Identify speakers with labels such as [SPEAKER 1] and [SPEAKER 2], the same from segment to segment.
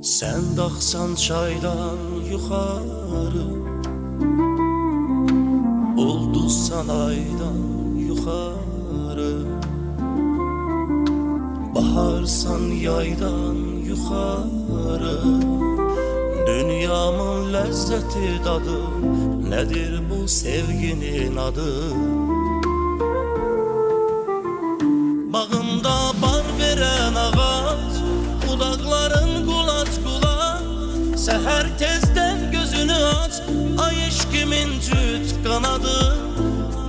[SPEAKER 1] Sen daxsan çaydan yuxarı, ulduzsan aydan yuxarı, baharsan yaydan yuxarı. Dünyamın ləzzəti dadı, nədir bu sevginin adı? Bağımda bar verən ağac, budaqların qulaç-qulaç. Səhər tezdən gözünü aç, ay eşkimin cüt qanadı.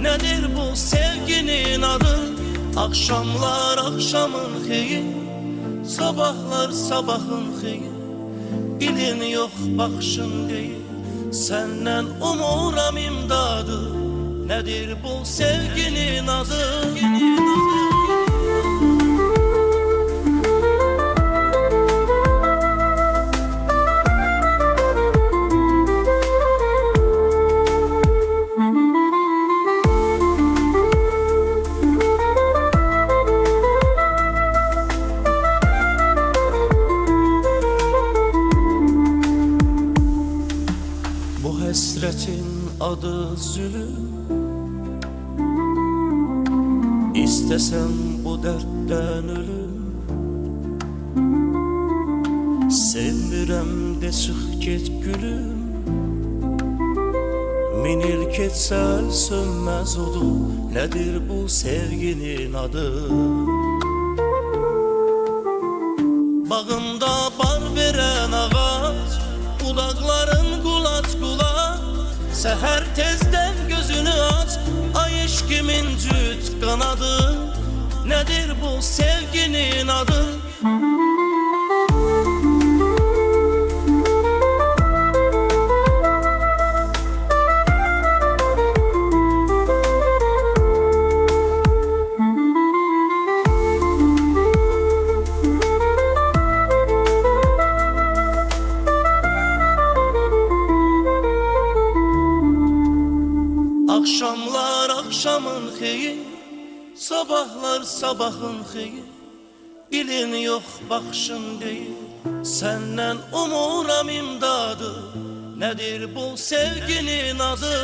[SPEAKER 1] Nədir bu sevginin adı? Akşamlar akşamın xeyir, sabahlar sabahın xeyir. Dilin yox baxışın deyil, səndən umuram imdadı. Nədir bu sevginin adı? Bu həsrətin adı zülüm, İstəsəm bu dərddən ölüm. Sevmirəm de çıx get gülüm, min il keçsə sönməz odu. Nədir bu sevginin adı? Bağımda bar verən ağac, budaqların qulaç-qulaç. Səhər tezdən gözünü aç, ay eşkimin cüt qanadı. Nədir bu sevginin adı? Akşamlar akşamın xeyir, sabahlar sabahın xeyir. Dilin yox baxışın deyil, səndən umuram imdadı. Nədir bu sevginin adı?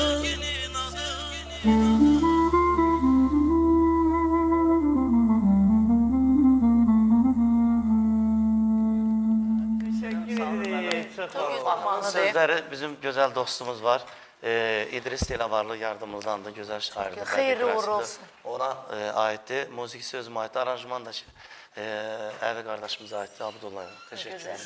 [SPEAKER 2] Sözləri bizim gözəl dostumuz var. İdris Dilavarlı yardımımızdan da gözəl şairdir.
[SPEAKER 3] Xeyirli uğurlu olsun.
[SPEAKER 2] Ona aiddir. Musiqisi özümə aiddir. Aranjman da Əli qardaşımıza aiddir. Abdullah. Teşekkür ederim.